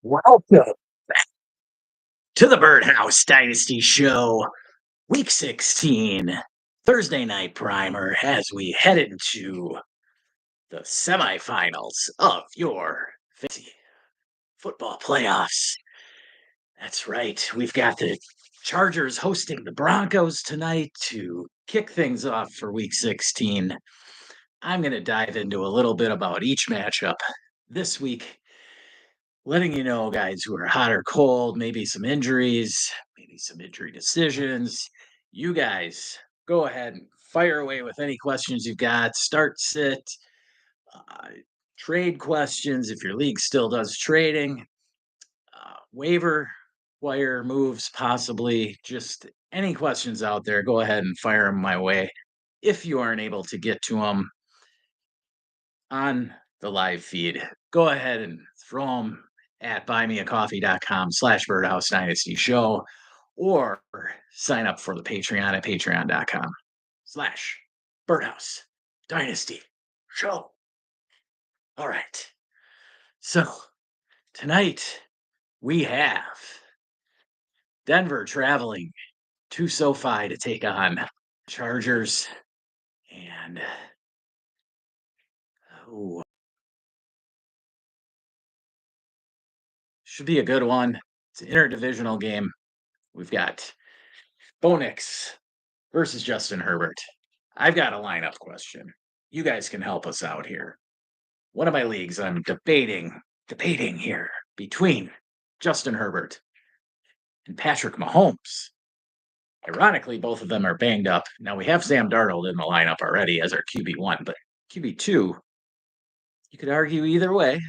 Welcome to the Birdhouse Dynasty Show, Week 16, Thursday night primer as we head into the semifinals of your fantasy football playoffs. That's right, we've got the Chargers hosting the Broncos tonight to kick things off for Week 16. I'm going to dive into a little bit about each matchup this week, letting you know, guys who are hot or cold, maybe some injuries, maybe some injury decisions. You guys go ahead and fire away with any questions you've got. Start, sit, uh, trade questions if your league still does trading, waiver wire moves, possibly. Just any questions out there, go ahead and fire them my way. If you aren't able to get to them on the live feed, go ahead and throw them at buymeacoffee.com/Birdhouse Dynasty Show, or sign up for the Patreon at patreon.com/Birdhouse Dynasty Show. All right. So tonight we have Denver traveling to SoFi to take on Chargers. And should be a good one. It's an interdivisional game. We've got Bo Nix versus Justin Herbert. I've got a lineup question. You guys can help us out here. One of my leagues, I'm debating here between Justin Herbert and Patrick Mahomes. Ironically, both of them are banged up. Now, we have Sam Darnold in the lineup already as our QB1, but QB2, you could argue either way.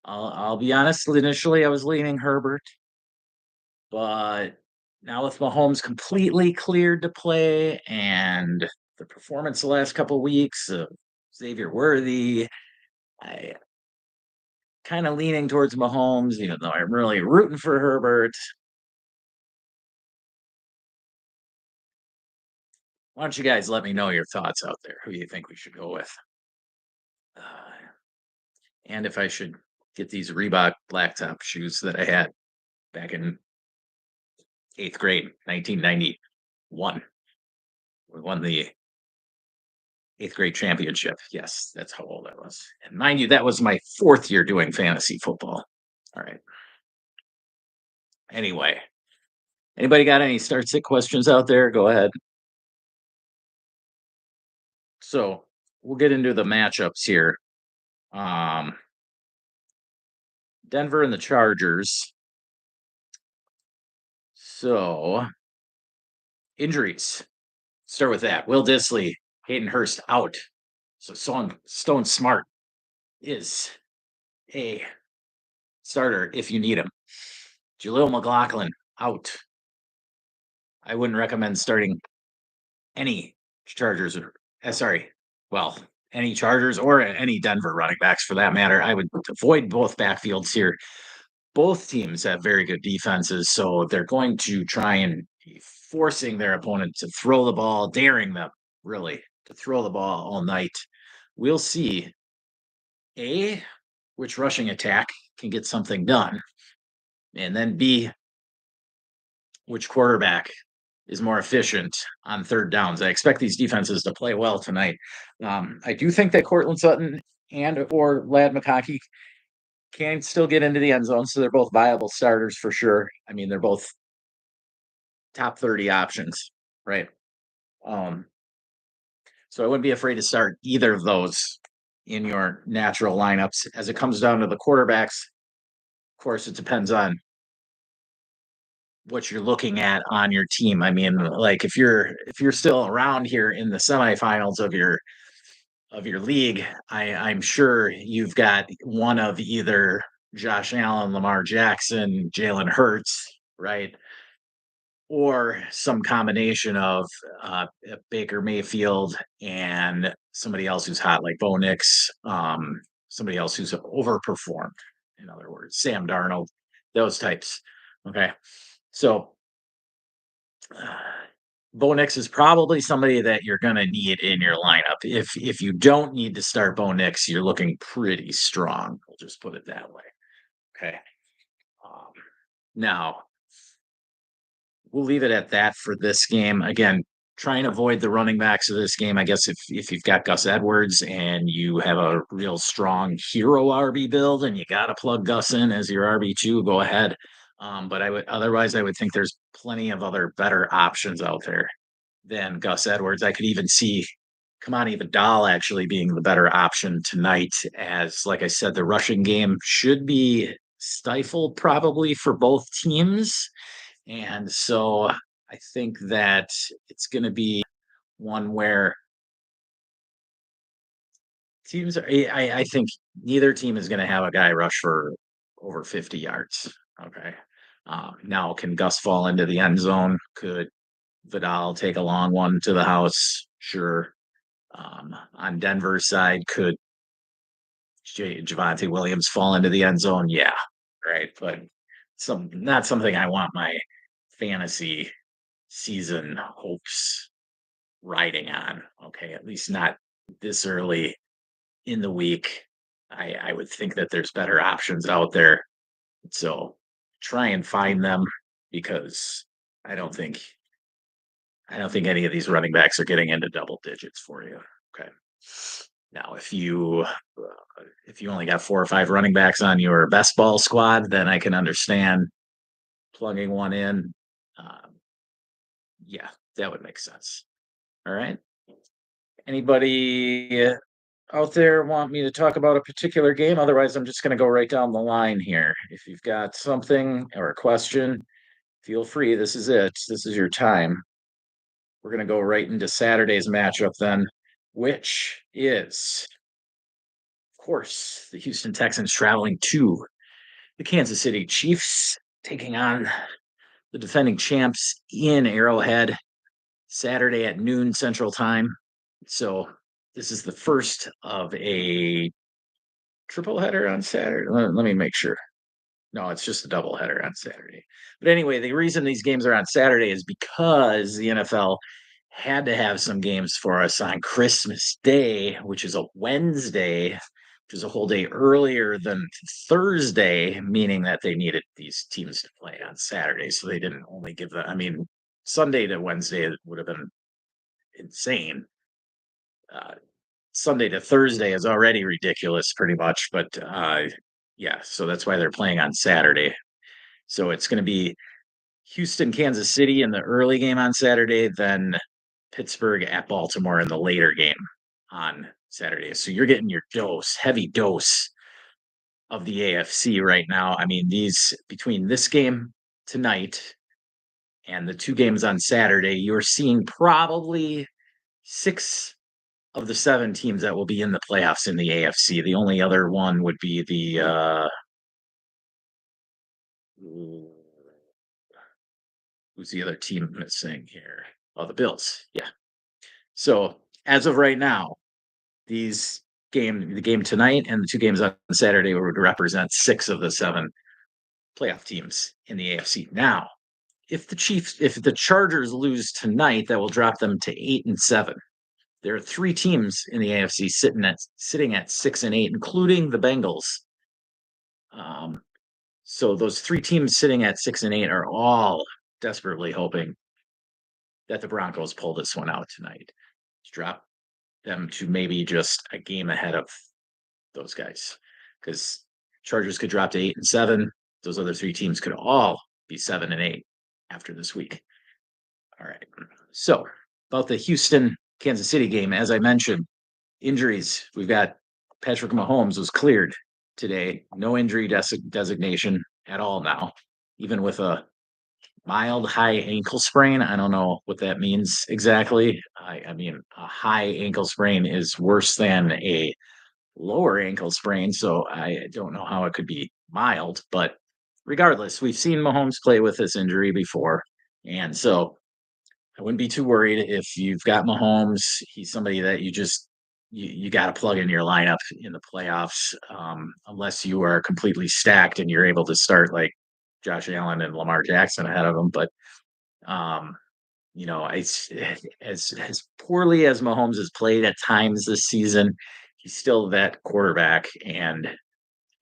I'll be honest, initially I was leaning Herbert, but now with Mahomes completely cleared to play and the performance the last couple of weeks of Xavier Worthy, I kind of leaning towards Mahomes, even though I'm really rooting for Herbert. Why don't you guys let me know your thoughts out there? Who do you think we should go with? And if I should get these Reebok blacktop shoes that I had back in 8th grade, 1991. We won the 8th grade championship. Yes, that's how old I was. And mind you, that was my 4th year doing fantasy football. All right. Anyway, anybody got any start sit questions out there? Go ahead. So we'll get into the matchups here. Denver and the Chargers. So injuries. Start with that. Will Dissly, Hayden Hurst out. So Stone Smart is a starter if you need him. Jaleel McLaughlin out. I wouldn't recommend starting any Chargers any Chargers or any Denver running backs for that matter. I would avoid both backfields here. Both teams have very good defenses, so they're going to try and be forcing their opponent to throw the ball, daring them really to throw the ball all night. We'll see which rushing attack can get something done, and then B, which quarterback is more efficient on third downs. I expect these defenses to play well tonight. I do think that Cortland Sutton or Lad McConkey can still get into the end zone, so they're both viable starters for sure. I mean, they're both top 30 options, right? So I wouldn't be afraid to start either of those in your natural lineups. As it comes down to the quarterbacks, of course, it depends on what you're looking at on your team. I mean, like if you're still around here in the semifinals of your league, I'm sure you've got one of either Josh Allen, Lamar Jackson, Jalen Hurts, right? Or some combination of Baker Mayfield and somebody else who's hot, like Bo Nix, somebody else who's overperformed. In other words, Sam Darnold, those types. Okay. So Bo Nix is probably somebody that you're going to need in your lineup. If you don't need to start Bo Nix, you're looking pretty strong. We'll just put it that way. Okay. Um, Now, we'll leave it at that for this game. Again, try and avoid the running backs of this game. I guess if you've got Gus Edwards and you have a real strong hero RB build and you got to plug Gus in as your RB2, go ahead. But I would think there's plenty of other better options out there than Gus Edwards. I could even see Kamani Vidal actually being the better option tonight, as like I said, the rushing game should be stifled probably for both teams. And so I think that it's going to be one where teams are, I think neither team is going to have a guy rush for over 50 yards. Okay. Now, can Gus fall into the end zone? Could Vidal take a long one to the house? Sure. On Denver's side, could Javonte Williams fall into the end zone? Yeah. Right. But not something I want my fantasy season hopes riding on. Okay, at least not this early in the week. I would think that there's better options out there. So try and find them, because I don't think any of these running backs are getting into double digits for you. Okay. Now, if you only got 4 or 5 running backs on your best ball squad, then I can understand plugging one in. Yeah, that would make sense. All right. Anybody out there want me to talk about a particular game? Otherwise, I'm just going to go right down the line here. If you've got something or a question, feel free. This is it. This is your time. We're going to go right into Saturday's matchup then, which is, of course, the Houston Texans traveling to the Kansas City Chiefs, taking on the defending champs in Arrowhead, Saturday at noon Central Time. So this is the first of a triple header on Saturday. Let me make sure. No, it's just a double header on Saturday. But anyway, the reason these games are on Saturday is because the NFL had to have some games for us on Christmas Day, which is a Wednesday, which is a whole day earlier than Thursday, meaning that they needed these teams to play on Saturday. So they didn't only give them, I mean, Sunday to Wednesday would have been insane. Sunday to Thursday is already ridiculous, pretty much. But yeah, so that's why they're playing on Saturday. So it's going to be Houston, Kansas City in the early game on Saturday, then Pittsburgh at Baltimore in the later game on Saturday. So you're getting your heavy dose of the AFC right now. I mean, between this game tonight and the 2 games on Saturday, you're seeing probably 6 of the 7 teams that will be in the playoffs in the AFC. The only other one would be who's the other team missing here? Oh, the Bills. Yeah. So as of right now, the game tonight and the 2 games on Saturday would represent 6 of the 7 playoff teams in the AFC. Now, if the Chargers lose tonight, that will drop them to 8-7. There are 3 teams in the AFC sitting at 6-8, including the Bengals. So those 3 teams sitting at 6-8 are all desperately hoping that the Broncos pull this one out tonight. Drop them to maybe just a game ahead of those guys, because Chargers could drop to 8-7. Those other 3 teams could all be 7-8 after this week. All right. So about the Houston Kansas City game, as I mentioned, injuries. We've got Patrick Mahomes was cleared today. No injury designation at all now, even with a mild high ankle sprain. I don't know what that means exactly. I mean, a high ankle sprain is worse than a lower ankle sprain, so I don't know how it could be mild. But regardless, we've seen Mahomes play with this injury before, and so I wouldn't be too worried if you've got Mahomes. He's somebody that you got to plug in your lineup in the playoffs, unless you are completely stacked and you're able to start like Josh Allen and Lamar Jackson ahead of him. But as poorly as Mahomes has played at times this season, he's still that quarterback. And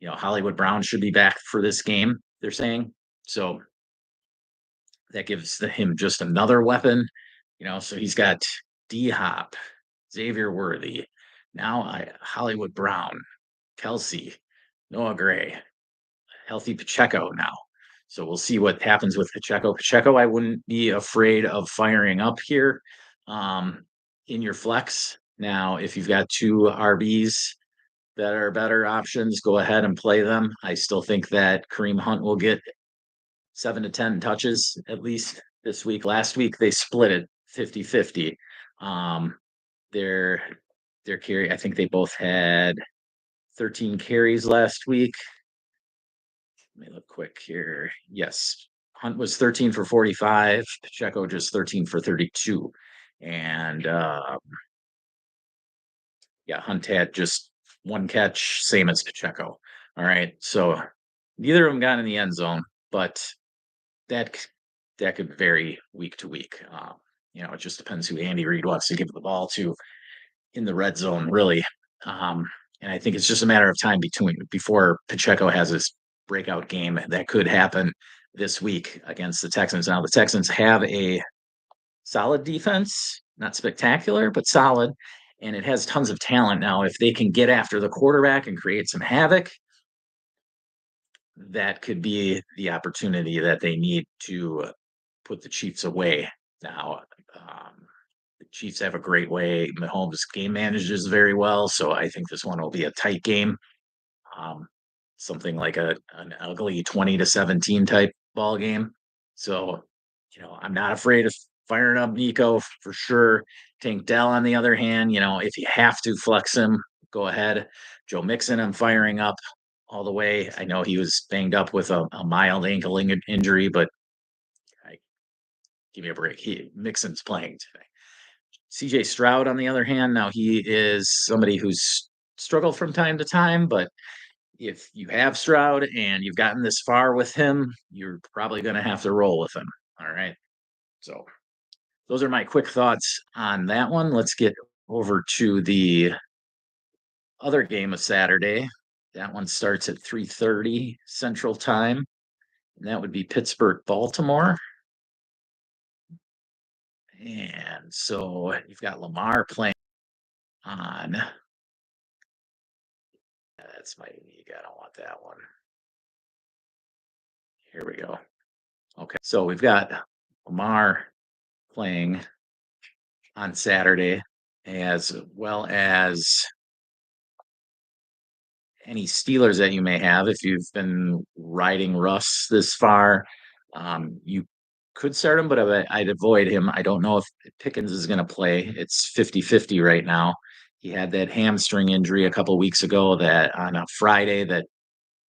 Hollywood Brown should be back for this game. they're saying. So that gives him just another weapon, so he's got D-Hop, Xavier Worthy, now Hollywood Brown, Kelsey, Noah Gray, healthy Pacheco now. So we'll see what happens with Pacheco. Pacheco, I wouldn't be afraid of firing up here in your flex. Now, if you've got two RBs that are better options, go ahead and play them. I still think that Kareem Hunt will get 7 to 10 touches at least this week. Last week, they split it 50-50. Their carry, I think they both had 13 carries last week. Let me look quick here. Yes, Hunt was 13 for 45, Pacheco just 13 for 32. And Hunt had just one catch, same as Pacheco. All right. So neither of them got in the end zone, but that could vary week to week. It just depends who Andy Reid wants to give the ball to in the red zone, really. And I think it's just a matter of time before Pacheco has his breakout game. That could happen this week against the Texans. Now, the Texans have a solid defense, not spectacular, but solid, and it has tons of talent. Now, if they can get after the quarterback and create some havoc, that could be the opportunity that they need to put the Chiefs away. Now, the Chiefs have a great way. Mahomes game manages very well, so I think this one will be a tight game. Something like an ugly 20-17 type ball game. So, I'm not afraid of firing up Nico for sure. Tank Dell, on the other hand, if you have to flex him, go ahead. Joe Mixon, I'm firing up all the way. I know he was banged up with a mild ankle injury, but give me a break. Mixon's playing today. CJ Stroud, on the other hand, now he is somebody who's struggled from time to time, but if you have Stroud and you've gotten this far with him, you're probably going to have to roll with him. All right. So those are my quick thoughts on that one. Let's get over to the other game of Saturday. That one starts at 3:30 Central Time, and that would be Pittsburgh-Baltimore. And so you've got Lamar playing on. That's my league. I don't want that one. Here we go. Okay, so we've got Lamar playing on Saturday, as well as any Steelers that you may have. If you've been riding Russ this far, you could start him, but I'd avoid him. I don't know if Pickens is going to play. It's 50-50 right now. He had that hamstring injury a couple weeks ago that on a Friday that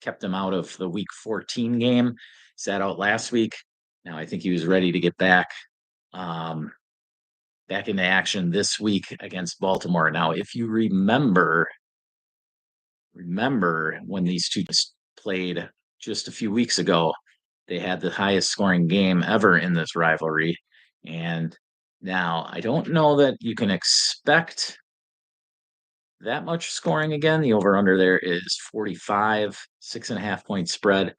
kept him out of the week 14 game. Sat out last week. Now I think he was ready to get back into action this week against Baltimore. Now, if you remember when these two played just a few weeks ago, they had the highest scoring game ever in this rivalry. And now I don't know that you can expect that much scoring again. The over-under there is 45, 6.5 point spread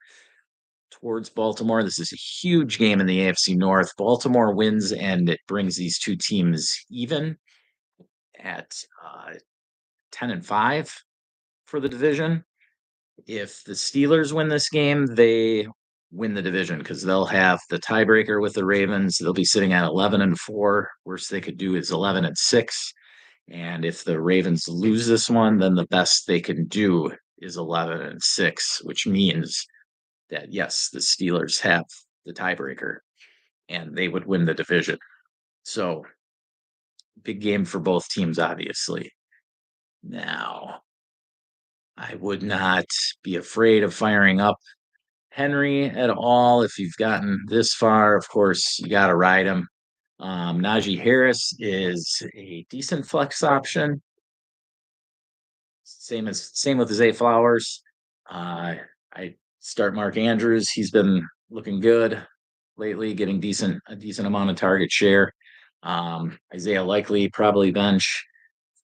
towards Baltimore. This is a huge game in the AFC North. Baltimore wins, and it brings these two teams even at 10-5 for the division. If the Steelers win this game, they win the division because they'll have the tiebreaker with the Ravens. They'll be sitting at 11-4. Worst they could do is 11-6. And if the Ravens lose this one, then the best they can do is 11-6, which means that, yes, the Steelers have the tiebreaker and they would win the division. So big game for both teams, obviously. Now, I would not be afraid of firing up Henry at all. If you've gotten this far, of course, you got to ride him. Najee Harris is a decent flex option. Same with Zay Flowers. I start Mark Andrews. He's been looking good lately, getting a decent amount of target share. Isaiah Likely probably bench.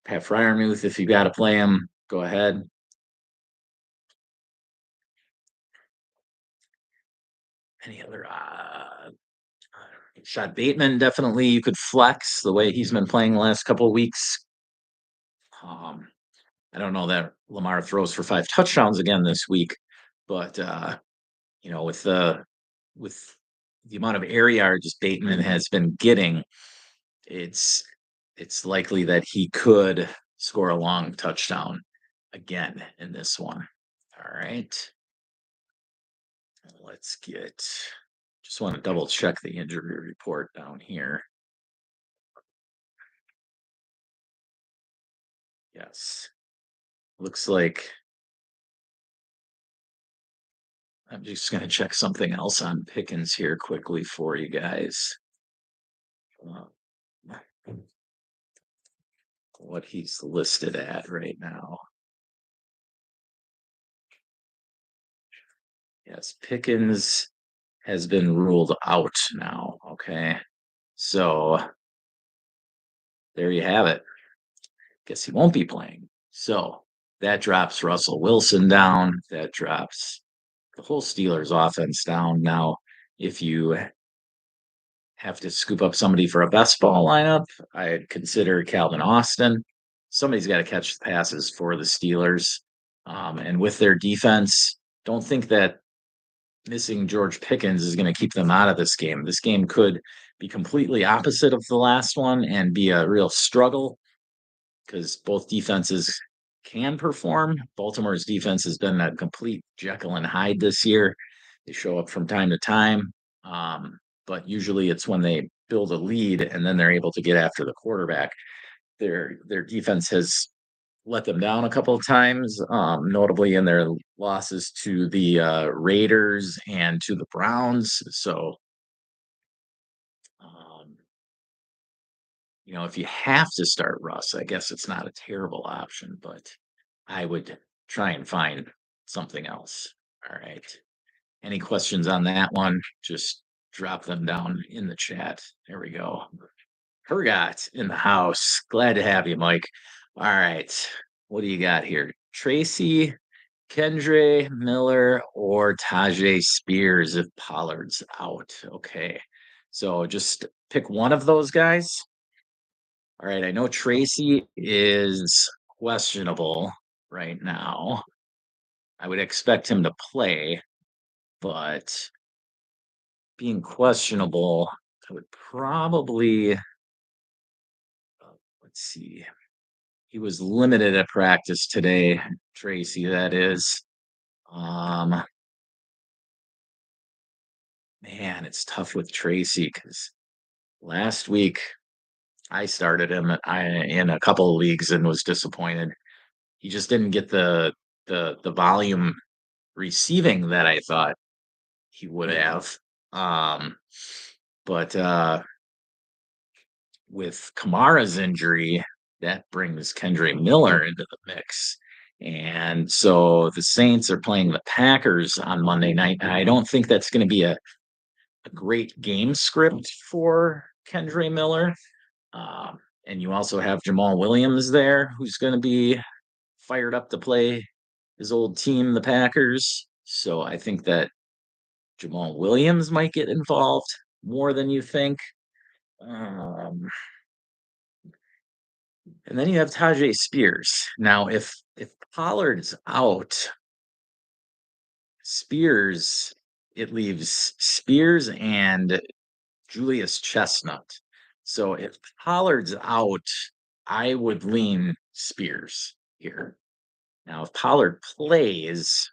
Pat Freiermuth, if you got to play him, go ahead. Any other shot? Bateman, definitely you could flex the way he's been playing the last couple of weeks. I don't know that Lamar throws for 5 touchdowns again this week, but with the amount of air yards Bateman has been getting, it's it's likely that he could score a long touchdown again in this one. All right. Let's just want to double check the injury report down here. Yes. Looks like I'm just going to check something else on Pickens here quickly for you guys. What he's listed at right now. Yes, Pickens has been ruled out now. Okay. So there you have it. Guess he won't be playing. So that drops Russell Wilson down. That drops the whole Steelers offense down. Now, if you have to scoop up somebody for a best ball lineup, I'd consider Calvin Austin. Somebody's got to catch the passes for the Steelers. And with their defense, don't think that missing George Pickens is going to keep them out of this game. This game could be completely opposite of the last one and be a real struggle because both defenses can perform. Baltimore's defense has been a complete Jekyll and Hyde this year. They show up from time to time, but usually it's when they build a lead and then they're able to get after the quarterback. Their defense has let them down a couple of times, notably in their losses to the Raiders and to the Browns. So, if you have to start Russ, I guess it's not a terrible option, but I would try and find something else. All right. Any questions on that one? Just drop them down in the chat. There we go. Hergot in the house. Glad to have you, Mike. All right. What do you got here? Tracy, Kendre Miller, or Tajay Spears if Pollard's out. Okay. So just pick one of those guys. All right. I know Tracy is questionable right now. I would expect him to play, but being questionable, I would probably, let's see. He was limited at practice today, Tracy, that is. Man, it's tough with Tracy because last week I started him in a couple of leagues and was disappointed. He just didn't get the volume receiving that I thought he would have. But with Kamara's injury, that brings Kendre Miller into the mix. And so the Saints are playing the Packers on Monday night. And I don't think that's going to be a great game script for Kendre Miller. And you also have Jamal Williams there, who's going to be fired up to play his old team, the Packers. So I think that Jamal Williams might get involved more than you think. And then you have Tajay Spears. Now, if Pollard's out, it leaves Spears and Julius Chestnut. So if Pollard's out, I would lean Spears here. Now, if Pollard plays,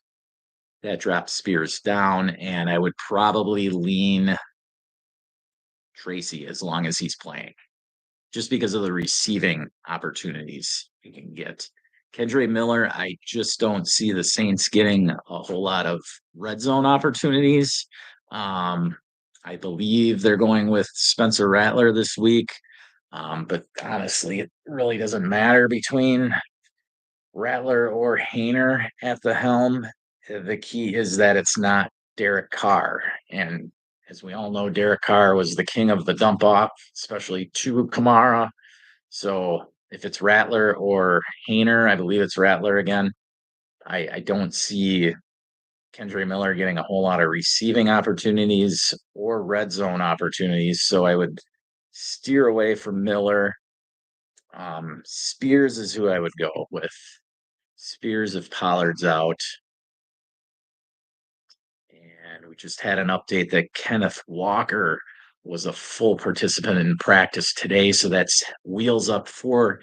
that drops Spears down, and I would probably lean Tracy as long as he's playing, just because of the receiving opportunities he can get. Kendre Miller, I just don't see the Saints getting a whole lot of red zone opportunities. I believe they're going with Spencer Rattler this week. But honestly, it really doesn't matter between Rattler or Hayner at the helm. The key is that it's not Derek Carr. And as we all know, Derek Carr was the king of the dump off, especially to Kamara. So if it's Rattler or Hayner, I believe it's Rattler again. I don't see Kendra Miller getting a whole lot of receiving opportunities or red zone opportunities. So I would steer away from Miller. Spears is who I would go with. Spears if Pollard's out. And we just had an update that Kenneth Walker was a full participant in practice today. So that's wheels up for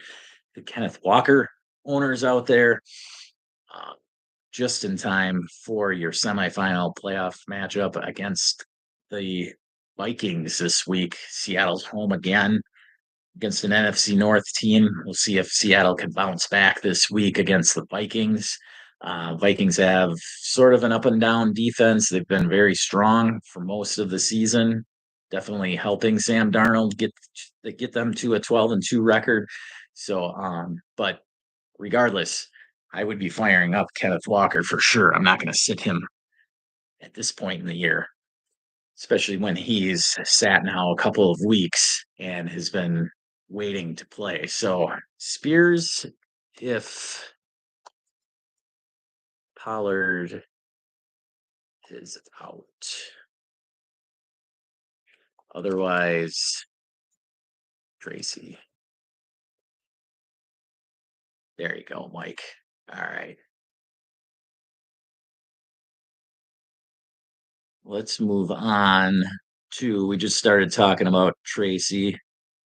the Kenneth Walker owners out there. Just in time for your semifinal playoff matchup against the Vikings this week. Seattle's home again against an NFC North team. We'll see if Seattle can bounce back this week against the Vikings. Vikings have sort of an up and down defense. They've been very strong for most of the season, definitely helping Sam Darnold get them to a 12-2 record. So, but regardless, I would be firing up Kenneth Walker for sure. I'm not going to sit him at this point in the year, especially when he's sat now a couple of weeks and has been waiting to play. So Spears, if Pollard is out. Otherwise, Tracy. There you go, Mike. All right. Let's move on to, we just started talking about Tracy.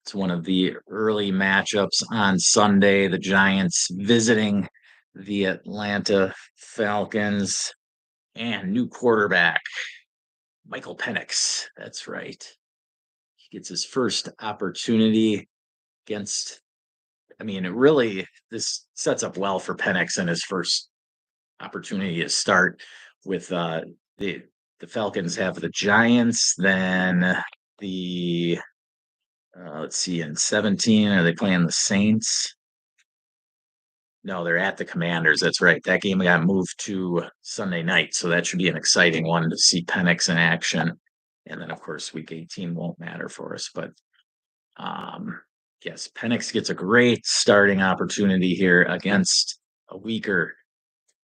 It's one of the early matchups on Sunday. The Giants visiting the Atlanta Falcons and new quarterback, Michael Penix. That's right. He gets his first opportunity against, this sets up well for Penix and his first opportunity to start with the Falcons have the Giants, then the let's see, in 17, are they playing the Saints? No, they're at the Commanders. That's right. That game got moved to Sunday night, so that should be an exciting one to see Penix in action. And then, of course, Week 18 won't matter for us, but yes, Penix gets a great starting opportunity here against a weaker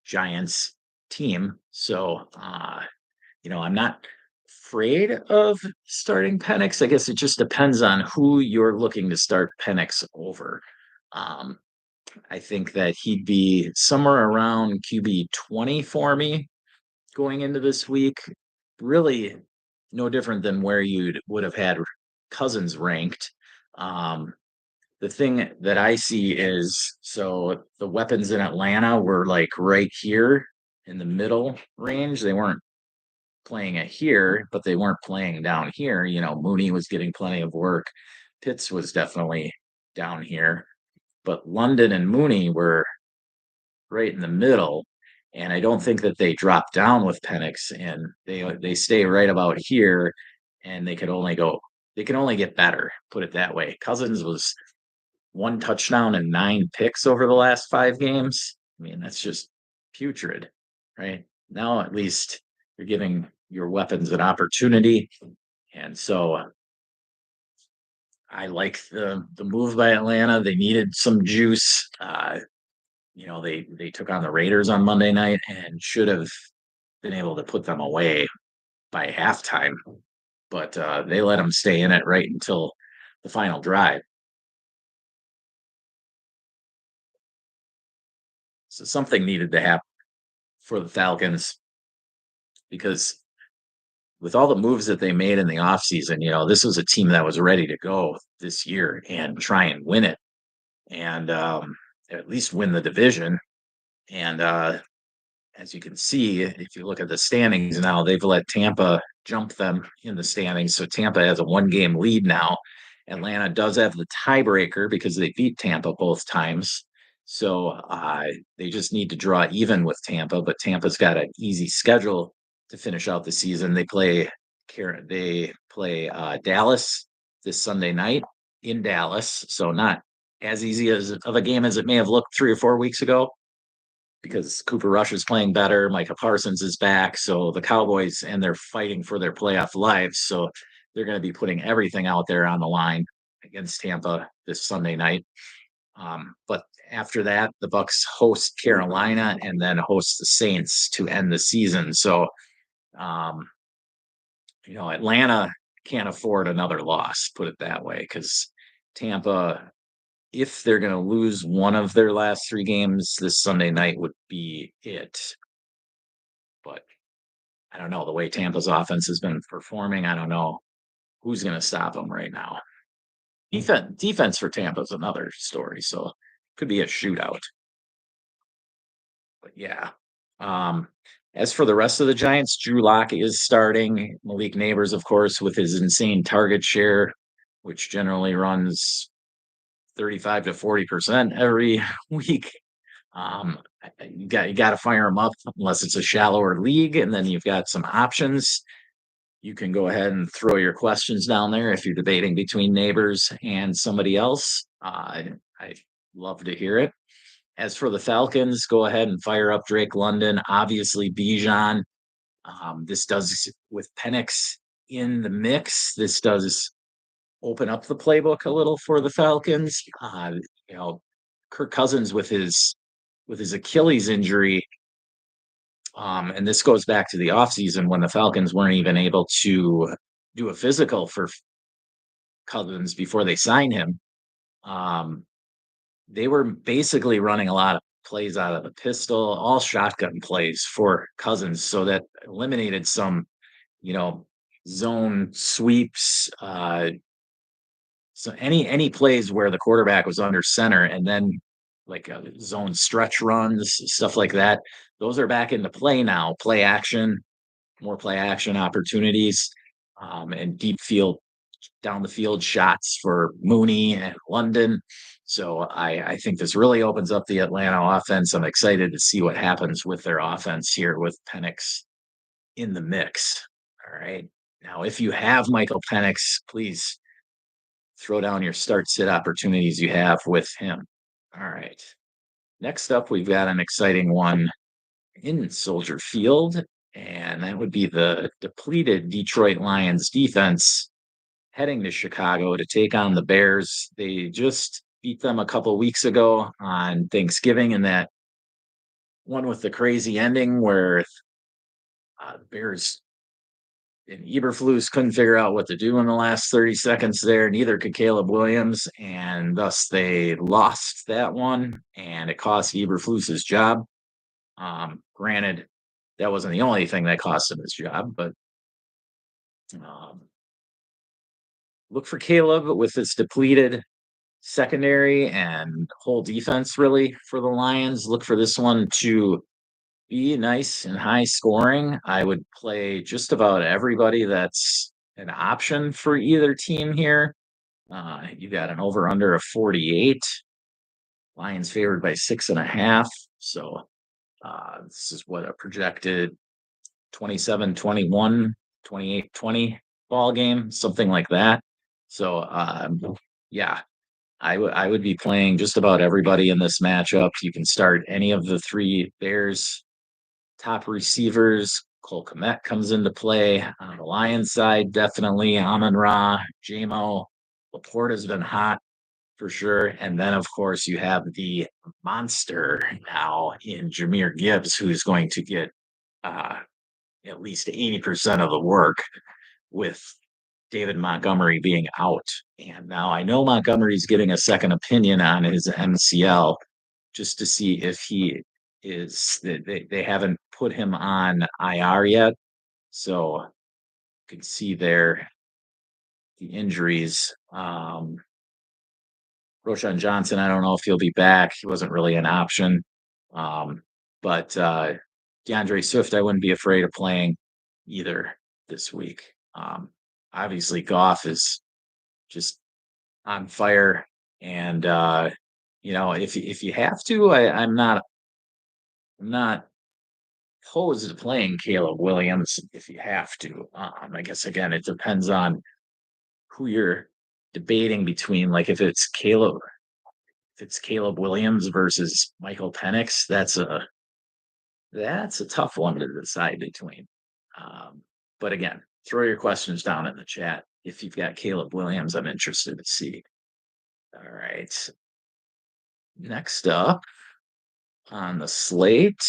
Giants team. So, I'm not afraid of starting Penix. I guess it just depends on who you're looking to start Penix over. I think that he'd be somewhere around QB 20 for me going into this week. Really no different than where you would have had Cousins ranked. The thing that I see is, so the weapons in Atlanta were like right here in the middle range. They weren't playing it here, but they weren't playing down here. Mooney was getting plenty of work. Pitts was definitely down here, but London and Mooney were right in the middle. And I don't think that they drop down with Penix, and they stay right about here, and they can only get better, put it that way. Cousins was 1 touchdown and 9 picks over the last 5 games. That's just putrid, right? Now at least you're giving your weapons an opportunity. And so I like the move by Atlanta. They needed some juice. They took on the Raiders on Monday night and should have been able to put them away by halftime, but they let them stay in it right until the final drive. So something needed to happen for the Falcons, because with all the moves that they made in the offseason, this was a team that was ready to go this year and try and win it, and at least win the division. And as you can see, if you look at the standings now, they've let Tampa jump them in the standings. So Tampa has a 1-game lead now. Atlanta does have the tiebreaker because they beat Tampa both times. So they just need to draw even with Tampa, but Tampa's got an easy schedule to finish out the season. They play Dallas this Sunday night in Dallas. So not as easy of a game as it may have looked 3 or 4 weeks ago, because Cooper Rush is playing better. Micah Parsons is back. So the Cowboys, and they're fighting for their playoff lives. So they're going to be putting everything out there on the line against Tampa this Sunday night. But after that, the Bucks host Carolina and then host the Saints to end the season. So, um, Atlanta can't afford another loss, put it that way, because Tampa, if they're going to lose one of their last three games, this Sunday night would be it. But I don't know the way Tampa's offense has been performing. I don't know who's going to stop them right now. Defense for Tampa is another story, so could be a shootout. But yeah. Um, as for the rest of the Giants, Drew Lock is starting. Malik Neighbors, of course, with his insane target share, which generally runs 35 to 40% every week. You got to fire him up unless it's a shallower league, and then you've got some options. You can go ahead and throw your questions down there if you're debating between Neighbors and somebody else. I love to hear it. As for the Falcons, go ahead and fire up Drake London. Obviously, Bijan. This does with Penix in the mix. This does open up the playbook a little for the Falcons. You know, Kirk Cousins with his Achilles injury. And this goes back to the offseason when the Falcons weren't even able to do a physical for Cousins before they signed him. They were basically running a lot of plays out of the pistol, all shotgun plays for Cousins. So that eliminated some, zone sweeps. So any plays where the quarterback was under center and then like zone stretch runs, stuff like that, those are back into play now. More play action opportunities, and deep field, down the field shots for Mooney and London. So I think this really opens up the Atlanta offense. I'm excited to see what happens with their offense here with Penix in the mix. All right. Now, if you have Michael Penix, please throw down your start sit opportunities you have with him. All right. Next up, we've got an exciting one in Soldier Field, and that would be the depleted Detroit Lions defense heading to Chicago to take on the Bears. They just beat them a couple weeks ago on Thanksgiving in that one with the crazy ending where the Bears and Eberflus couldn't figure out what to do in the last 30 seconds there. Neither could Caleb Williams, and thus they lost that one, and it cost Eberflus his job. Granted, that wasn't the only thing that cost him his job, but look for Caleb with his depleted secondary and whole defense, really, for the Lions. Look for this one to be nice and high scoring. I would play just about everybody that's an option for either team here. You got an over under of 48. Lions favored by 6.5. So this is what a projected 27-21, 28-20 ball game, something like that. So yeah, I would be playing just about everybody in this matchup. You can start any of the three Bears top receivers. Cole Kmet comes into play on the Lions side, definitely. Amon-Ra, JMO, Laporte has been hot for sure. And then, of course, you have the monster now in Jahmyr Gibbs, who's going to get at least 80% of the work with David Montgomery being out. And now I know Montgomery's getting a second opinion on his MCL just to see if he is, they haven't put him on IR yet. So you can see there the injuries. Roshan Johnson, I don't know if he'll be back. He wasn't really an option. But DeAndre Swift, I wouldn't be afraid of playing either this week. Obviously, Goff is just on fire, and if you have to, I'm not opposed to playing Caleb Williams if you have to. I guess again, it depends on who you're debating between. Like if it's Caleb Williams versus Michael Penix, that's a tough one to decide between. But again, throw your questions down in the chat. If you've got Caleb Williams, I'm interested to see. All right. Next up on the slate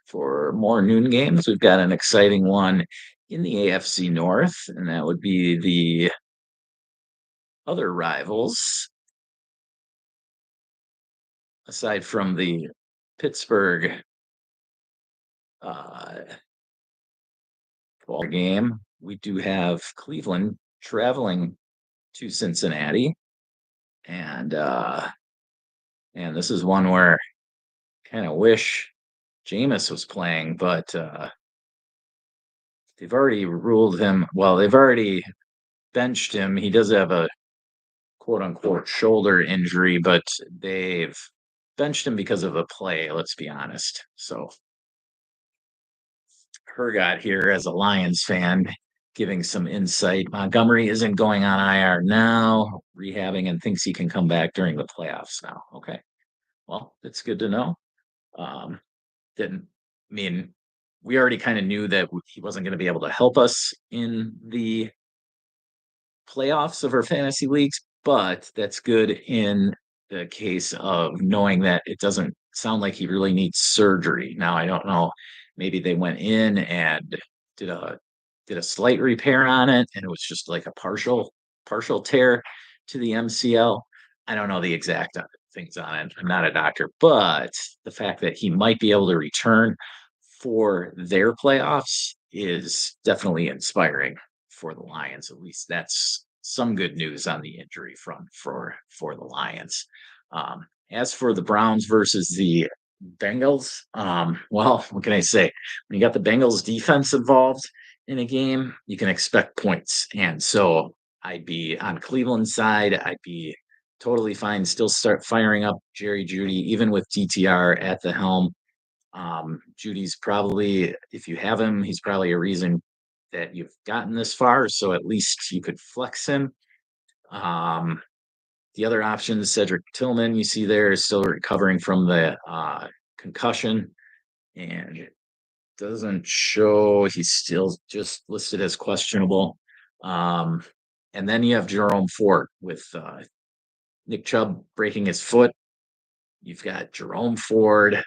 for more noon games, we've got an exciting one in the AFC North, and that would be the other rivals, aside from the Pittsburgh uh, game. We do have Cleveland traveling to Cincinnati, and this is one where I kind of wish Jameis was playing, but they've already ruled him. Well, they've already benched him. He does have a quote unquote shoulder injury, but they've benched him because of a play, let's be honest. So Hergot here as a Lions fan giving some insight. Montgomery isn't going on IR now, rehabbing, and thinks he can come back during the playoffs now. Okay. Well, that's good to know. Um, didn't mean we already kind of knew that he wasn't going to be able to help us in the playoffs of our fantasy leagues, but that's good in the case of knowing that it doesn't sound like he really needs surgery. Now, I don't know. Maybe they went in and did a did a slight repair on it, and it was just like a partial tear to the MCL. I don't know the exact things on it. I'm not a doctor, but the fact that he might be able to return for their playoffs is definitely inspiring for the Lions. At least that's some good news on the injury front for the Lions. As for the Browns versus the Bengals, well, what can I say? When you got the Bengals defense involved in a game, you can expect points. And so I'd be on Cleveland's side. I'd be totally fine. Still start firing up Jerry Judy, even with DTR at the helm. Judy's probably, if you have him, he's probably a reason that you've gotten this far. So at least you could flex him. Um, the other options, Cedric Tillman, you see there, is still recovering from the concussion, and it doesn't show he's still just listed as questionable. And then you have Jerome Ford with Nick Chubb breaking his foot. You've got Jerome Ford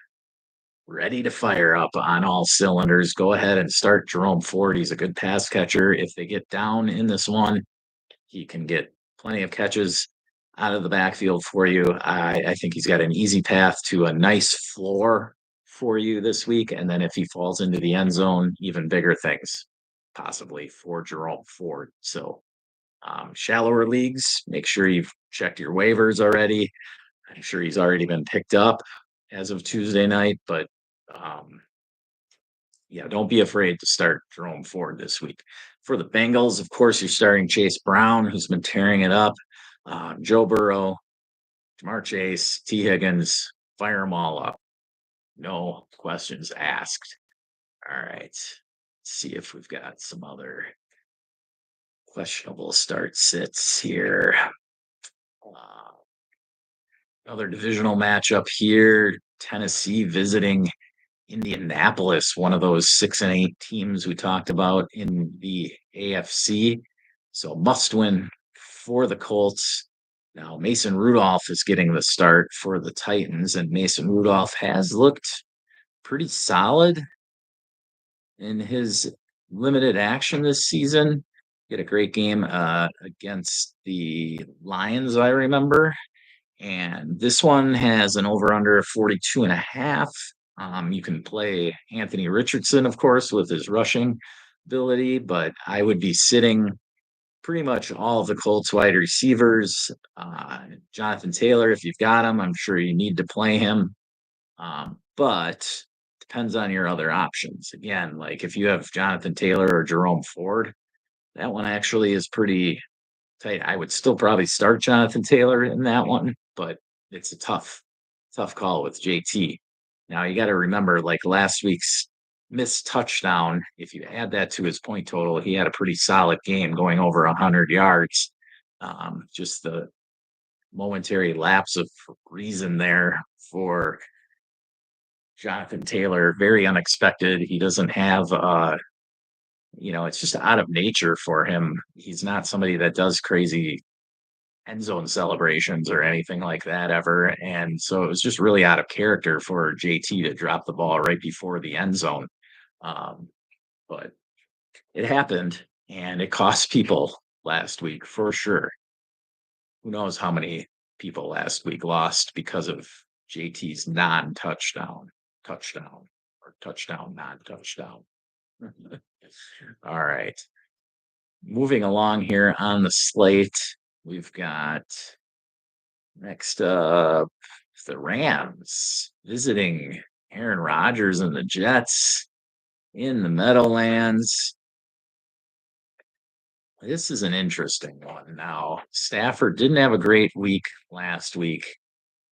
ready to fire up on all cylinders. Go ahead and start Jerome Ford. He's a good pass catcher. If they get down in this one, he can get plenty of catches out of the backfield for you. I think he's got an easy path to a nice floor for you this week. And then if he falls into the end zone, even bigger things possibly for Jerome Ford. So shallower leagues, make sure you've checked your waivers already. I'm sure he's already been picked up as of Tuesday night, but um, yeah, don't be afraid to start Jerome Ford this week. For the Bengals, of course, you're starting Chase Brown, who's been tearing it up. Joe Burrow, Jamar Chase, T. Higgins, fire them all up. No questions asked. All right. Let's see if we've got some other questionable start sits here. Another divisional matchup here. Tennessee visiting Indianapolis, one of those 6-8 teams we talked about in the AFC. So must win for the Colts. Now Mason Rudolph is getting the start for the Titans, and Mason Rudolph has looked pretty solid in his limited action this season. He had a great game against the Lions, I remember. And this one has an over under 42.5. You can play Anthony Richardson, of course, with his rushing ability, but I would be sitting pretty much all of the Colts wide receivers. Jonathan Taylor, if you've got him, I'm sure you need to play him. But depends on your other options. Again, like if you have Jonathan Taylor or Jerome Ford, that one actually is pretty tight. I would still probably start Jonathan Taylor in that one, but it's a tough call with JT. Now you got to remember, like last week's missed touchdown, if you add that to his point total, he had a pretty solid game going over 100 yards. Just the momentary lapse of reason there for Jonathan Taylor, very unexpected. He doesn't have it's just out of nature for him. He's not somebody that does crazy end zone celebrations or anything like that ever. And so it was just really out of character for JT to drop the ball right before the end zone. Um, but it happened and it cost people last week for sure. Who knows how many people last week lost because of JT's touchdown, or touchdown, non touchdown. All right. Moving along here on the slate, we've got next up the Rams visiting Aaron Rodgers and the Jets in the Meadowlands. This is an interesting one. Now, Stafford didn't have a great week last week.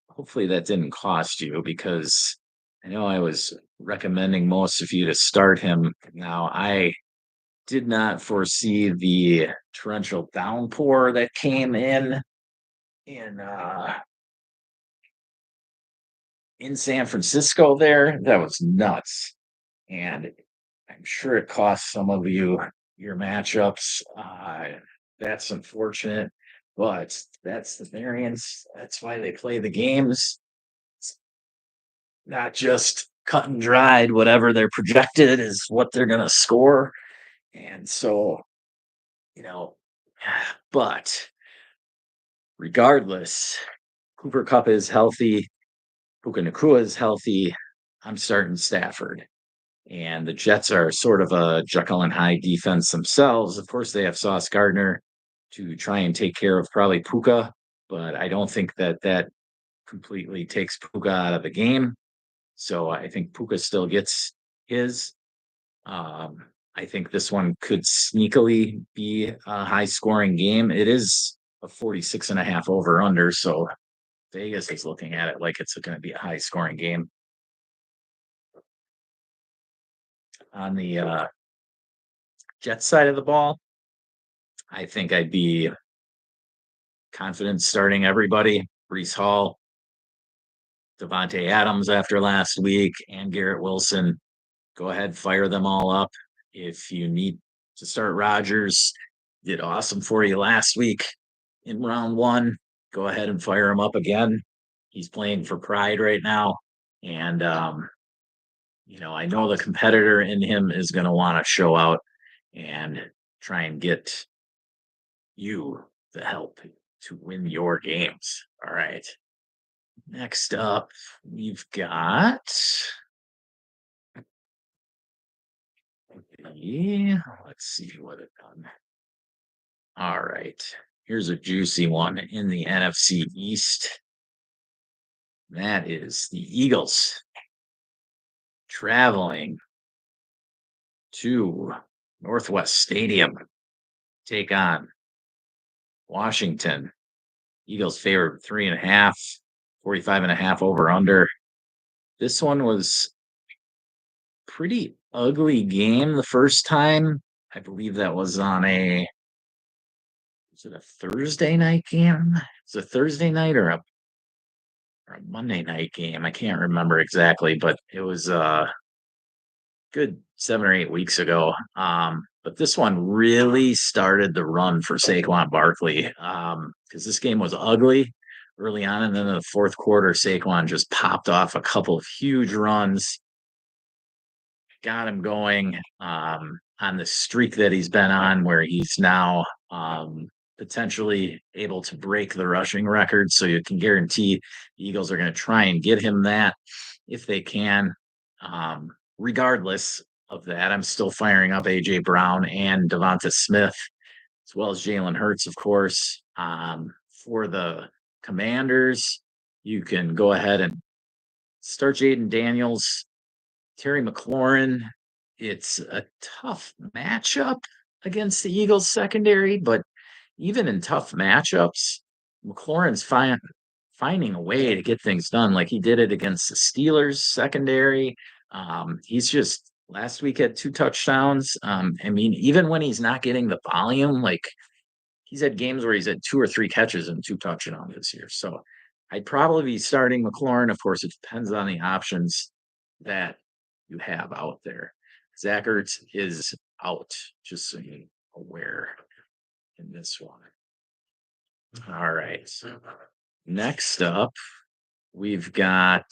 Hopefully that didn't cost you because I know I was recommending most of you to start him. Now, I did not foresee the torrential downpour that came in in San Francisco there. That was nuts. And I'm sure it cost some of you your matchups. That's unfortunate, but that's the variance. That's why they play the games. It's not just cut and dried. Whatever they're projected is what they're going to score. And so, you know, but regardless, Cooper Cup is healthy. Puka Nakua is healthy. I'm starting Stafford. And the Jets are sort of a Jekyll and Hyde defense themselves. Of course, they have Sauce Gardner to try and take care of probably Puka, but I don't think that completely takes Puka out of the game. So I think Puka still gets his. I think this one could sneakily be a high scoring game. It is a 46.5 over under. So Vegas is looking at it like it's going to be a high scoring game. On the Jets side of the ball, I think I'd be confident starting everybody. Brees Hall, Devontae Adams after last week, and Garrett Wilson. Go ahead, fire them all up. If you need to start Rodgers, did awesome for you last week in round one. Go ahead and fire him up again. He's playing for pride right now. And, I know the competitor in him is going to want to show out and try and get you the help to win your games. All right. Next up, we've got let's see what it done. All right. Here's a juicy one in the NFC East. That is the Eagles traveling to Northwest Stadium, take on Washington. Eagles favored 3.5, 45.5 over under. This one was pretty ugly game the first time. I believe that was on was it a Thursday night game? It's a Thursday night or a Monday night game. I can't remember exactly, but it was good 7 or 8 weeks ago. But this one really started the run for Saquon Barkley because this game was ugly early on. And then in the fourth quarter, Saquon just popped off a couple of huge runs, got him going on the streak that he's been on, where he's now potentially able to break the rushing record. So you can guarantee the Eagles are going to try and get him that if they can. Regardless of that, I'm still firing up AJ Brown and Devonta Smith, as well as Jalen Hurts, of course. For the Commanders, you can go ahead and start Jaden Daniels, Terry McLaurin. It's a tough matchup against the Eagles secondary, but even in tough matchups, McLaurin's finding a way to get things done. Like he did it against the Steelers secondary. He's just last week had 2 touchdowns. I mean, even when he's not getting the volume, like he's had games where he's had 2 or 3 catches and 2 touchdowns this year. So I'd probably be starting McLaurin. Of course, it depends on the options that you have out there. Zach Ertz is out, just so you're aware in this one. All right. Next up, we've got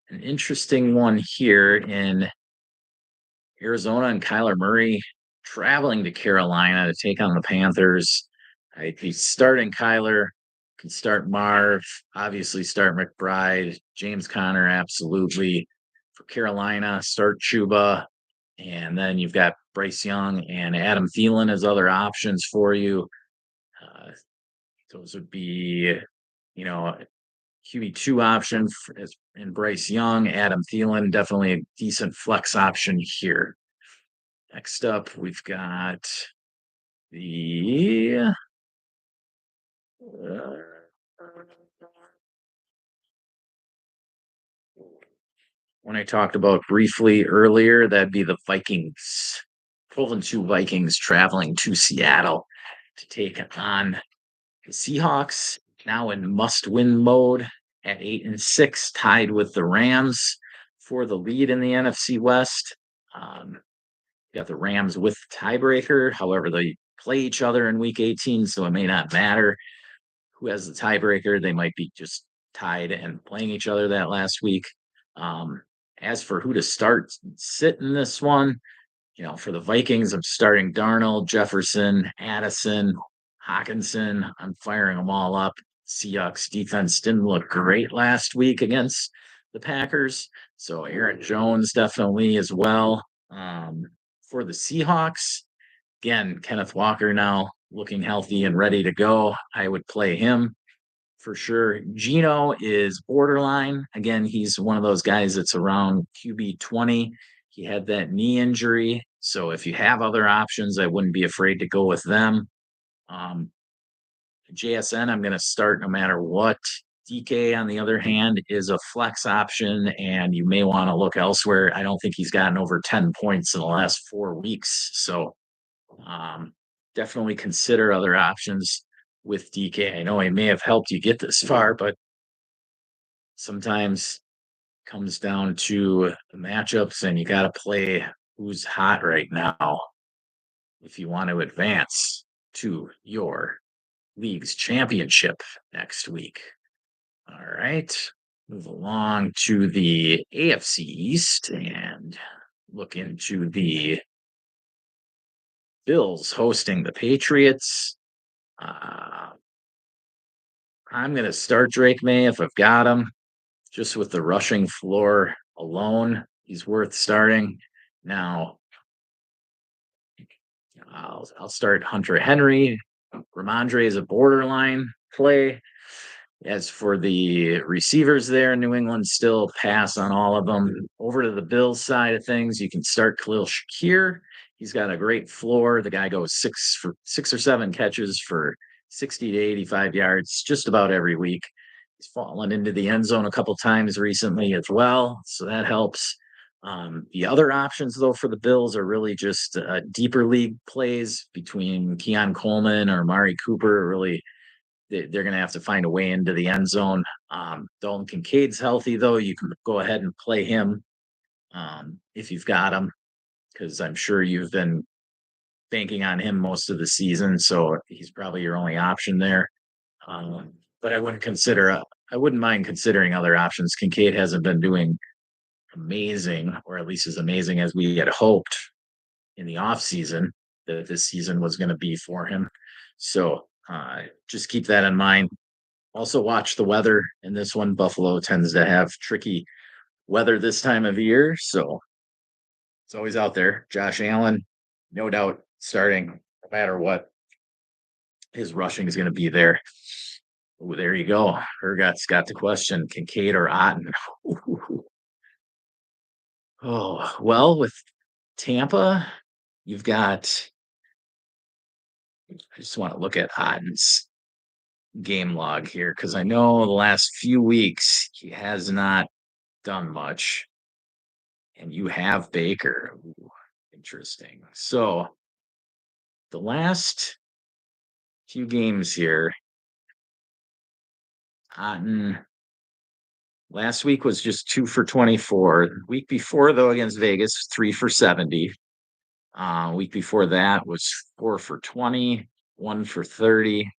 an interesting one here in Arizona and Kyler Murray traveling to Carolina to take on the Panthers. I'd be starting Kyler, can start Marv, obviously start McBride, James Conner, absolutely. For Carolina, start Chuba, and then you've got Bryce Young and Adam Thielen as other options for you. Uh, those would be, you know, QB2 option in Bryce Young, Adam Thielen, definitely a decent flex option here. Next up, we've got the one I talked about briefly earlier. That'd be the Vikings. 12-2 Vikings traveling to Seattle to take on the Seahawks, now in must-win mode at 8-6, tied with the Rams for the lead in the NFC West. You got the Rams with the tiebreaker. However, they play each other in Week 18, so it may not matter who has the tiebreaker. They might be just tied and playing each other that last week. Um, as for who to start, sit in this one, for the Vikings, I'm starting Darnold, Jefferson, Addison, Hawkinson. I'm firing them all up. Seahawks defense didn't look great last week against the Packers. So Aaron Jones definitely as well. For the Seahawks, again, Kenneth Walker now looking healthy and ready to go. I would play him for sure. Gino is borderline. Again, he's one of those guys that's around QB 20. He had that knee injury. So if you have other options, I wouldn't be afraid to go with them. JSN, I'm going to start no matter what. DK, on the other hand, is a flex option, and you may want to look elsewhere. I don't think he's gotten over 10 points in the last 4 weeks. So definitely consider other options with DK. I know he may have helped you get this far, but sometimes comes down to the matchups, and you got to play who's hot right now if you want to advance to your league's championship next week. All right, move along to the AFC East and look into the Bills hosting the Patriots. I'm going to start Drake May if I've got him. Just with the rushing floor alone, he's worth starting. Now, I'll start Hunter Henry. Ramondre is a borderline play. As for the receivers there, New England still pass on all of them. Over to the Bills side of things, you can start Khalil Shakir. He's got a great floor. The guy goes 6 or 7 catches for 60 to 85 yards just about every week. He's fallen into the end zone a couple times recently as well, so that helps. The other options, though, for the Bills are really just deeper league plays between Keon Coleman or Amari Cooper. Really, they're going to have to find a way into the end zone. Dalton Kincaid's healthy, though. You can go ahead and play him if you've got him, because I'm sure you've been banking on him most of the season, so he's probably your only option there. But I wouldn't mind considering other options. Kincaid hasn't been doing amazing, or at least as amazing as we had hoped in the off season that this season was going to be for him. So just keep that in mind. Also watch the weather in this one. Buffalo tends to have tricky weather this time of year, so it's always out there. Josh Allen, no doubt starting no matter what. His rushing is going to be there. Ooh, there you go. Hergot's got the question: Kincaid or Otten? Oh, well, with Tampa, you've got. I just want to look at Otten's game log here because I know the last few weeks he has not done much. And you have Baker. Ooh, interesting. So the last few games here, Otten last week was just 2 for 24. Week before, though, against Vegas, 3 for 70. Week before that was 4 for 20, 1 for 30.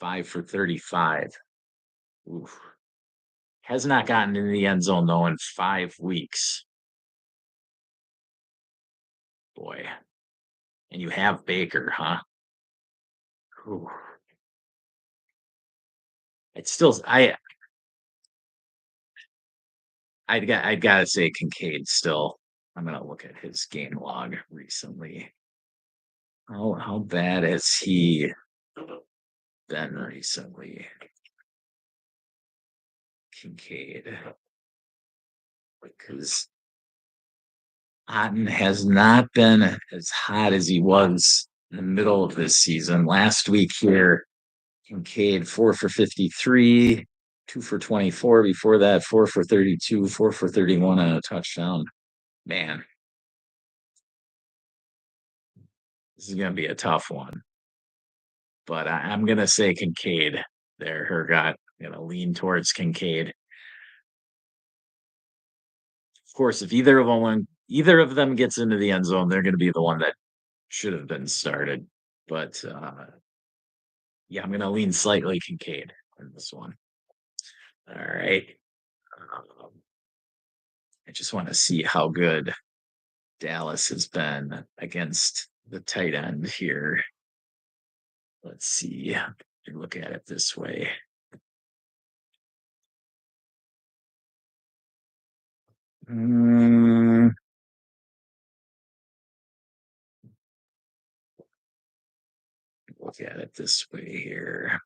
5 for 35. Oof. Has not gotten in the end zone though in 5 weeks. Boy. And you have Baker, huh? Ooh. It's still I'd gotta say Kincaid still. I'm gonna look at his game log recently. How bad has he been recently? Kincaid. Because Otten has not been as hot as he was in the middle of this season. Last week here, Kincaid 4 for 53, 2 for 24. Before that, 4 for 32, 4 for 31 and a touchdown. Man, this is gonna be a tough one. But I'm gonna say Kincaid there, Hergot. Gonna lean towards Kincaid. Of course, if either of them gets into the end zone, they're gonna be the one that should have been started. But yeah, I'm gonna lean slightly Kincaid in this one. All right. Um, I just want to see how good Dallas has been against the tight end here. Let's see. Look at it this way. Look at it this way here.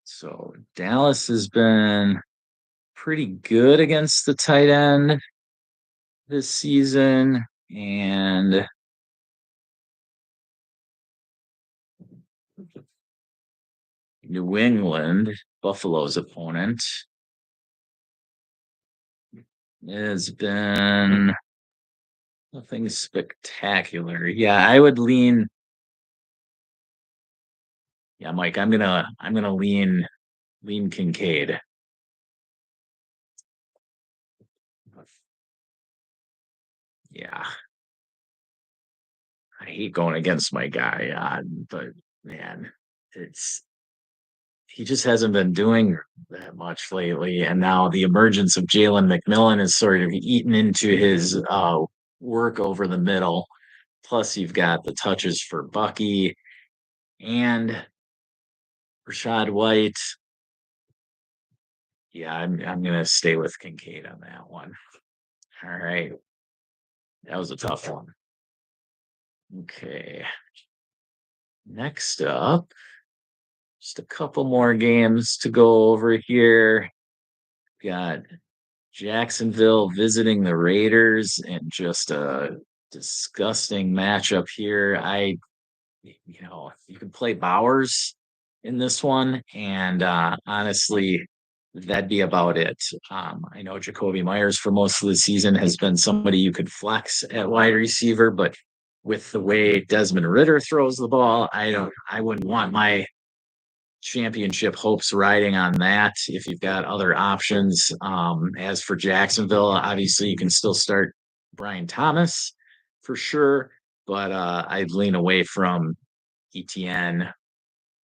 So Dallas has been pretty good against the tight end this season, and New England, Buffalo's opponent, has been nothing spectacular. Yeah, I would lean. Yeah, Mike, I'm gonna lean Kincaid. Yeah, I hate going against my guy, but man, it's he just hasn't been doing that much lately. And now the emergence of Jalen McMillan is sort of eaten into his work over the middle. Plus, you've got the touches for Bucky and Rashad White. Yeah, I'm gonna stay with Kincaid on that one. All right. That was a tough one. Okay. Next up, just a couple more games to go over here. Got Jacksonville visiting the Raiders and just a disgusting matchup here. You can play Bowers in this one, and honestly, that'd be about it. I know Jacoby Myers for most of the season has been somebody you could flex at wide receiver, but with the way Desmond Ritter throws the ball, I wouldn't want my championship hopes riding on that if you've got other options. As for Jacksonville, obviously you can still start Brian Thomas for sure, but I'd lean away from ETN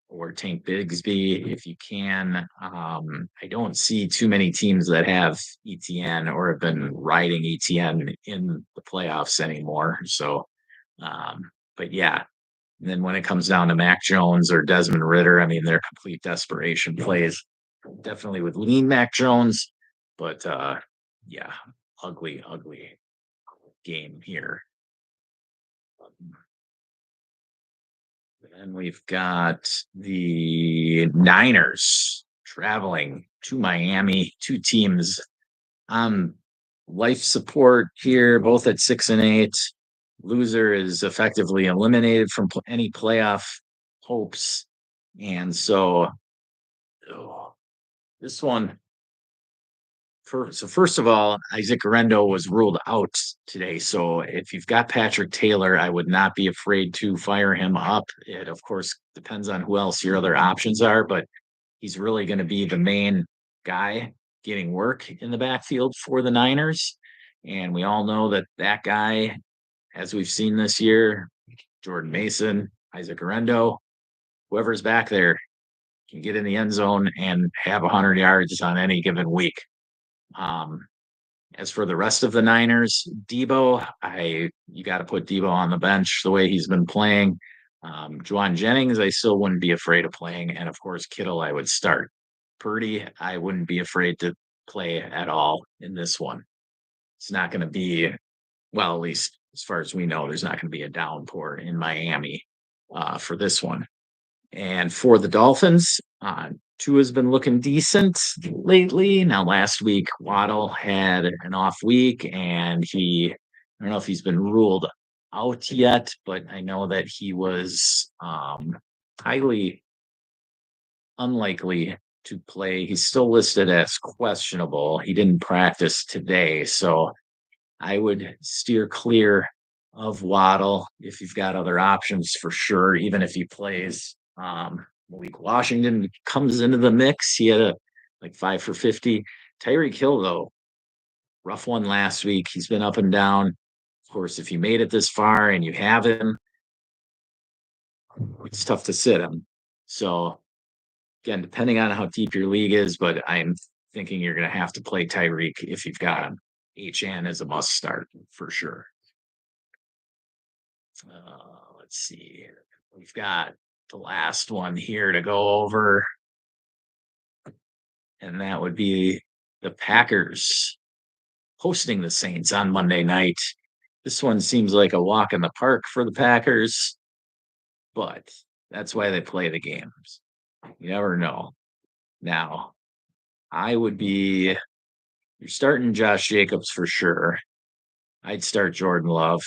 or Tank Bigsby if you can. I don't see too many teams that have ETN or have been riding ETN in the playoffs anymore. So, but yeah, and then when it comes down to Mac Jones or Desmond Ritter, I mean, they're complete desperation plays. Definitely would lean Mac Jones, but yeah, ugly game here. And we've got the Niners traveling to Miami, two teams on life support here, both at 6-8. Loser is effectively eliminated from any playoff hopes. And so this one, First of all, Isaac Guerrero was ruled out today. So if you've got Patrick Taylor, I would not be afraid to fire him up. It of course depends on who else your other options are, but he's really going to be the main guy getting work in the backfield for the Niners. And we all know that that guy, as we've seen this year, Jordan Mason, Isaac Guerrero, whoever's back there can get in the end zone and have 100 yards on any given week. Um, as for the rest of the Niners, Debo, you got to put Debo on the bench the way he's been playing. Juwan Jennings, I still wouldn't be afraid of playing, and of course Kittle, I would start. Purdy, I wouldn't be afraid to play at all in this one. It's not going to be, well, at least as far as we know, there's not going to be a downpour in Miami for this one. And for the Dolphins, Tua has been looking decent lately. Now, last week, Waddle had an off week, and I don't know if he's been ruled out yet, but I know that he was highly unlikely to play. He's still listed as questionable. He didn't practice today, so I would steer clear of Waddle if you've got other options for sure, even if he plays. Malik Washington comes into the mix. He had a 5 for 50. Tyreek Hill, though, rough one last week. He's been up and down. Of course, if you made it this far and you have him, it's tough to sit him. So, again, depending on how deep your league is, but I'm thinking you're going to have to play Tyreek if you've got him. HN is a must start for sure. Let's see. We've got the last one here to go over, and that would be the Packers hosting the Saints on Monday night. This one seems like a walk in the park for the Packers, but that's why they play the games. You never know. Now, you're starting Josh Jacobs for sure. I'd start Jordan Love.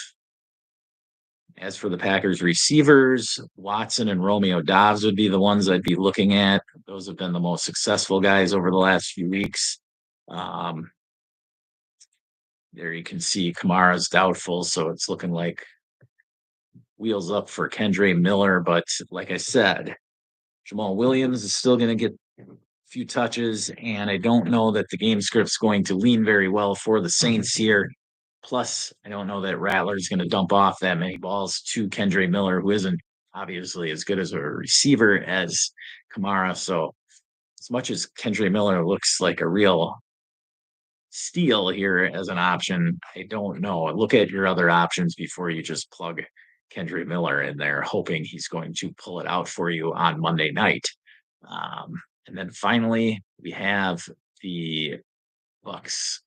As for the Packers receivers, Watson and Romeo Doubs would be the ones I'd be looking at. Those have been the most successful guys over the last few weeks. There you can see Kamara's doubtful, so it's looking like wheels up for Kendre Miller. But like I said, Jamal Williams is still going to get a few touches, and I don't know that the game script's going to lean very well for the Saints here. Plus, I don't know that Rattler's going to dump off that many balls to Kendre Miller, who isn't obviously as good as a receiver as Kamara. So, as much as Kendre Miller looks like a real steal here as an option, I don't know. Look at your other options before you just plug Kendre Miller in there, hoping he's going to pull it out for you on Monday night. And then finally, we have the Bucks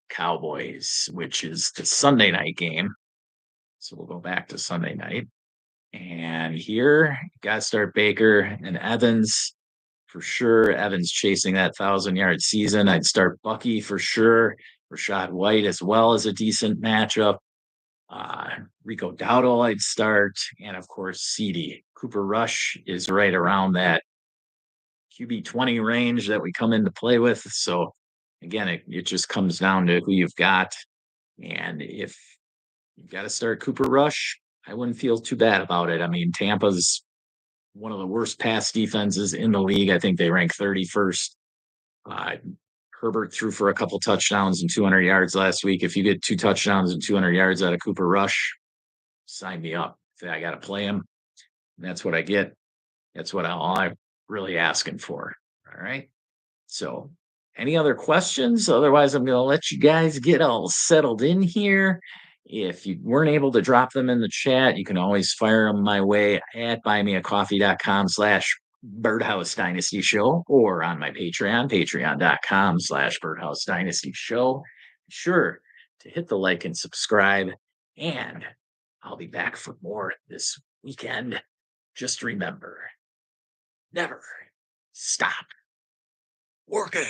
Cowboys, which is the Sunday night game. So we'll go back to Sunday night. And here, got to start Baker and Evans for sure. Evans chasing that 1,000-yard season. I'd start Bucky for sure. Rashad White as well as a decent matchup. Rico Dowdle I'd start. And of course, CD. Cooper Rush is right around that QB 20 range that we come into play with. So again, it just comes down to who you've got. And if you've got to start Cooper Rush, I wouldn't feel too bad about it. I mean, Tampa's one of the worst pass defenses in the league. I think they rank 31st. Herbert threw for a couple touchdowns and 200 yards last week. If you get 2 touchdowns and 200 yards out of Cooper Rush, sign me up. I got to play him. And that's what I get. That's what I'm really asking for. All right. So, any other questions? Otherwise, I'm going to let you guys get all settled in here. If you weren't able to drop them in the chat, you can always fire them my way at buymeacoffee.com/Birdhouse Dynasty Show or on my Patreon, patreon.com/Birdhouse Dynasty Show. Be sure to hit the like and subscribe, and I'll be back for more this weekend. Just remember, never stop working.